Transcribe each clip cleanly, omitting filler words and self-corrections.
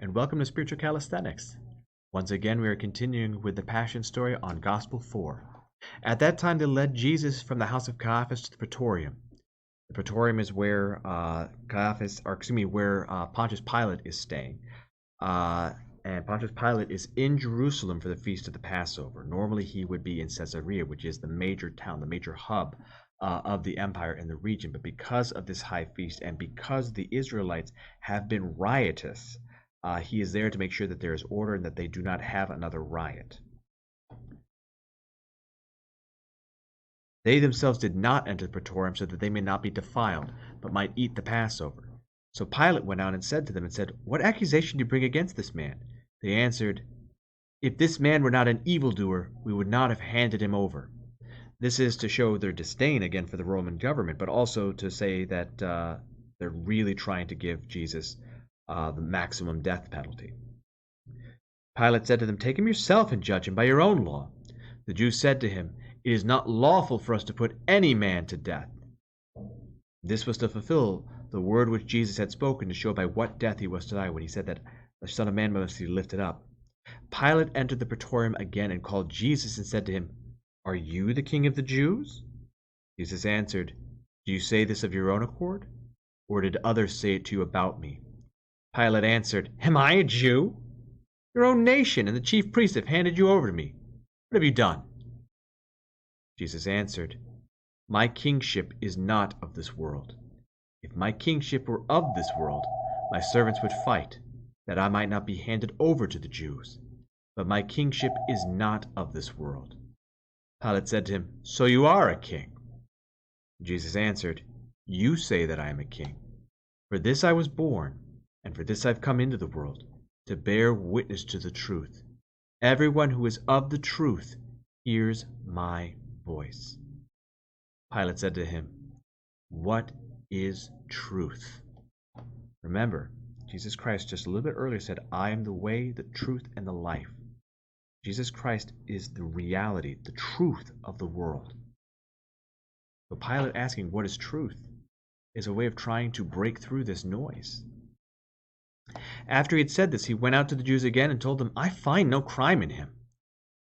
and welcome to Spiritual Calisthenics. Once again, we are continuing with the Passion story on Gospel 4. At that time, they led Jesus from the house of Caiaphas to the Praetorium. The Praetorium is where Pontius Pilate is staying. And Pontius Pilate is in Jerusalem for the feast of the Passover. Normally, he would be in Caesarea, which is the major town, the major hub of the empire in the region. But because of this high feast and because the Israelites have been riotous, he is there to make sure that there is order and that they do not have another riot. They themselves did not enter the Praetorium so that they may not be defiled, but might eat the Passover. So Pilate went out and said to them, "What accusation do you bring against this man?" They answered, "If this man were not an evildoer, we would not have handed him over." This is to show their disdain again for the Roman government, but also to say that they're really trying to give Jesus the maximum death penalty. Pilate said to them, "Take him yourself and judge him by your own law." The Jews said to him, "It is not lawful for us to put any man to death." This was to fulfill the word which Jesus had spoken to show by what death he was to die when he said that the Son of Man must be lifted up. Pilate entered the Praetorium again and called Jesus and said to him, "Are you the king of the Jews?" Jesus answered, "Do you say this of your own accord, or did others say it to you about me?" Pilate answered, "Am I a Jew? Your own nation and the chief priests have handed you over to me. What have you done?" Jesus answered, "My kingship is not of this world. If my kingship were of this world, my servants would fight, that I might not be handed over to the Jews. But my kingship is not of this world." Pilate said to him, "So you are a king?" Jesus answered, "You say that I am a king. For this I was born, and for this I've come into the world, to bear witness to the truth. Everyone who is of the truth hears my voice." Pilate said to him, "What is truth?" Remember, Jesus Christ just a little bit earlier said, "I am the way, the truth, and the life." Jesus Christ is the reality, the truth of the world. So Pilate asking, "What is truth?" is a way of trying to break through this noise. After he had said this, he went out to the Jews again and told them, "I find no crime in him.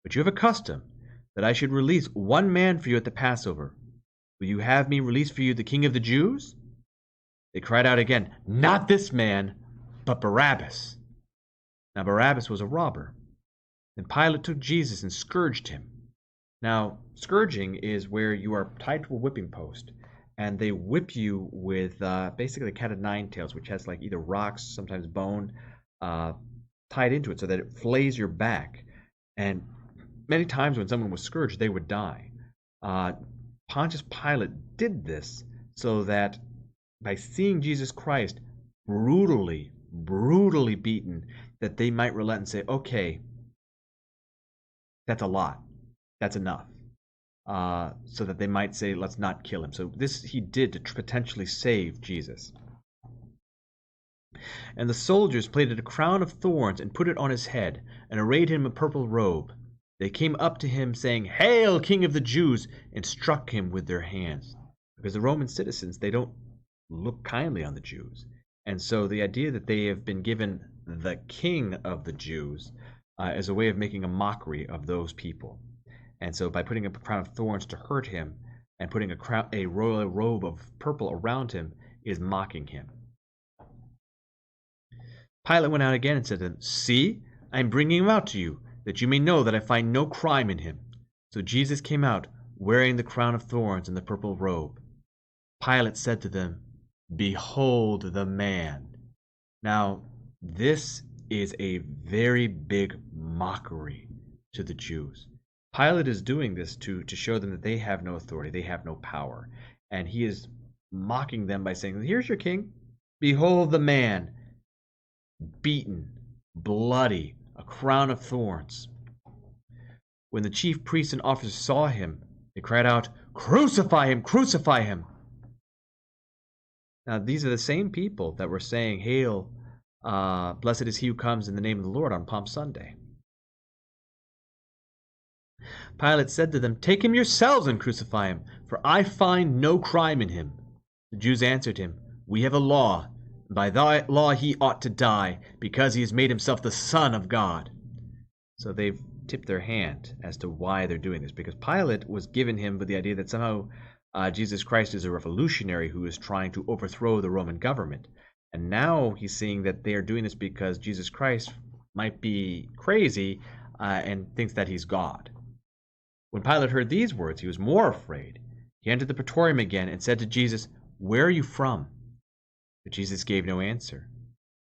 But you have a custom that I should release one man for you at the Passover. Will you have me release for you the king of the Jews?" They cried out again, "Not this man, but Barabbas." Now Barabbas was a robber. Then Pilate took Jesus and scourged him. Now, scourging is where you are tied to a whipping post, and they whip you with basically a cat of nine tails, which has like either rocks, sometimes bone, tied into it so that it flays your back. And many times when someone was scourged, they would die. Pontius Pilate did this so that by seeing Jesus Christ brutally beaten, that they might relent and say, "Okay, that's a lot. That's enough." So that they might say, "Let's not kill him." So this he did to potentially save Jesus. And the soldiers plaited a crown of thorns and put it on his head, and arrayed him in a purple robe. They came up to him, saying, "Hail, King of the Jews!" and struck him with their hands. Because the Roman citizens, they don't look kindly on the Jews. And so the idea that they have been given the King of the Jews is a way of making a mockery of those people. And so by putting a crown of thorns to hurt him and putting a royal robe of purple around him is mocking him. Pilate went out again and said to them, "See, I am bringing him out to you, that you may know that I find no crime in him." So Jesus came out, wearing the crown of thorns and the purple robe. Pilate said to them, "Behold the man." Now, this is a very big mockery to the Jews. Pilate is doing this to show them that they have no authority, they have no power. And he is mocking them by saying, "Here's your king. Behold the man, beaten, bloody, a crown of thorns." When the chief priests and officers saw him, they cried out, "Crucify him! Crucify him!" Now, these are the same people that were saying, "Hail, blessed is he who comes in the name of the Lord" on Palm Sunday. Pilate said to them, "Take him yourselves and crucify him, for I find no crime in him." The Jews answered him, "We have a law, By thy law he ought to die, because he has made himself the Son of God. So they've tipped their hand as to why they're doing this, because Pilate was given him with the idea that somehow Jesus Christ is a revolutionary who is trying to overthrow the Roman government. And now he's seeing that they are doing this because Jesus Christ might be crazy and thinks that he's God. When Pilate heard these words, he was more afraid. He entered the praetorium again and said to Jesus, "Where are you from?" But Jesus gave no answer.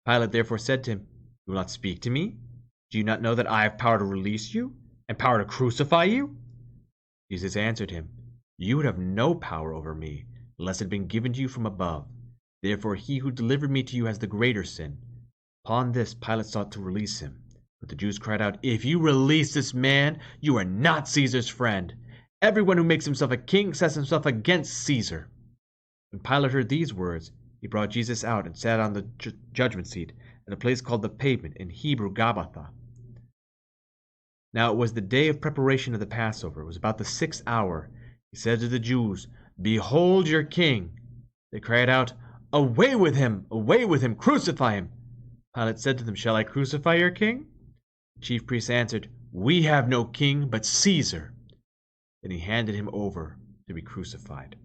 Pilate therefore said to him, "You will not speak to me? Do you not know that I have power to release you, and power to crucify you?" Jesus answered him, "You would have no power over me, unless it had been given to you from above. Therefore he who delivered me to you has the greater sin." Upon this Pilate sought to release him. But the Jews cried out, "If you release this man, you are not Caesar's friend. Everyone who makes himself a king sets himself against Caesar." When Pilate heard these words, he brought Jesus out and sat on the judgment seat at a place called the Pavement, in Hebrew Gabbatha. Now it was the day of preparation of the Passover. It was about the 6th hour. He said to the Jews, "Behold your king." They cried out, "Away with him! Away with him! Crucify him!" Pilate said to them, "Shall I crucify your king?" The chief priests answered, "We have no king but Caesar." Then he handed him over to be crucified.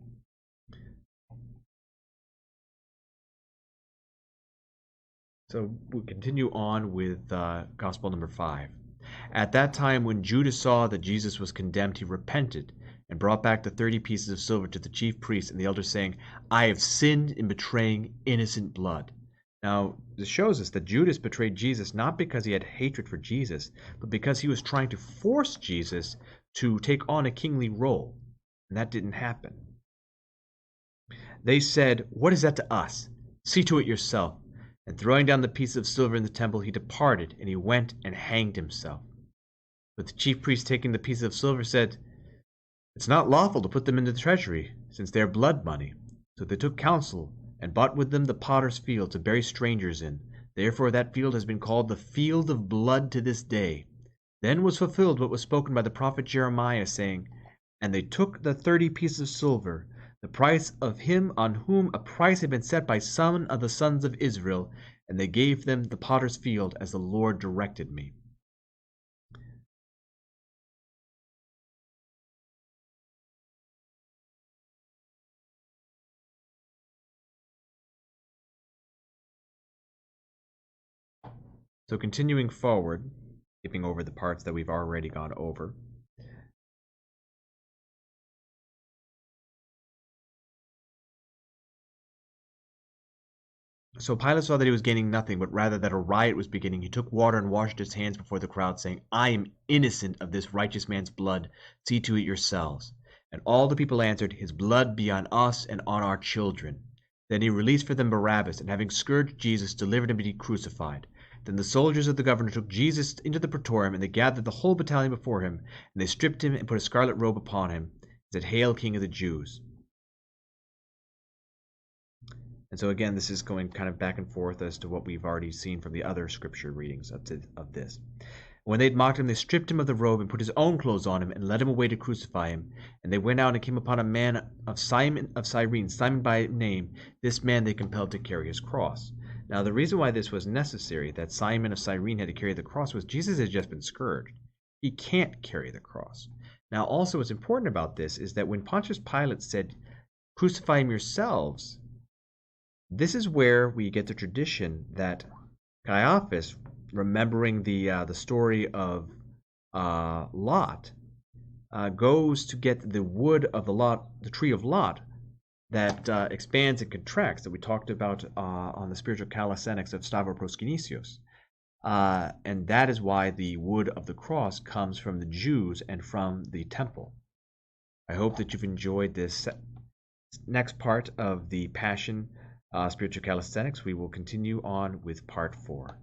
So we'll continue on with Gospel number 5. At that time, when Judas saw that Jesus was condemned, he repented and brought back the 30 pieces of silver to the chief priests and the elders, saying, "I have sinned in betraying innocent blood." Now, this shows us that Judas betrayed Jesus not because he had hatred for Jesus, but because he was trying to force Jesus to take on a kingly role. And that didn't happen. They said, "What is that to us? See to it yourself." And throwing down the piece of silver in the temple, he departed, and he went and hanged himself. But the chief priest, taking the piece of silver, said, "It's not lawful to put them into the treasury, since they are blood money." So they took counsel, and bought with them the potter's field to bury strangers in. Therefore that field has been called the field of blood to this day. Then was fulfilled what was spoken by the prophet Jeremiah, saying, "And they took the 30 pieces of silver, the price of him on whom a price had been set by some of the sons of Israel, and they gave them the potter's field as the Lord directed me." So continuing forward, skipping over the parts that we've already gone over. So Pilate saw that he was gaining nothing, but rather that a riot was beginning. He took water and washed his hands before the crowd, saying, "I am innocent of this righteous man's blood. See to it yourselves." And all the people answered, "His blood be on us and on our children." Then he released for them Barabbas, and having scourged Jesus, delivered him to be crucified. Then the soldiers of the governor took Jesus into the praetorium, and they gathered the whole battalion before him, and they stripped him and put a scarlet robe upon him, and said, "Hail, King of the Jews." And so again, this is going kind of back and forth as to what we've already seen from the other scripture readings of this. When they had mocked him, they stripped him of the robe and put his own clothes on him and led him away to crucify him. And they went out and came upon a man of Simon of Cyrene, Simon by name. This man they compelled to carry his cross. Now the reason why this was necessary, that Simon of Cyrene had to carry the cross, was Jesus had just been scourged. He can't carry the cross. Now also what's important about this is that when Pontius Pilate said, "Crucify him yourselves," this is where we get the tradition that Caiaphas, remembering the story of Lot, goes to get the wood of the tree of Lot, that expands and contracts, that we talked about on the spiritual calisthenics of Stavros Proskinesios. And that is why the wood of the cross comes from the Jews and from the temple. I hope that you've enjoyed this next part of the Passion spiritual calisthenics. We will continue on with part 4.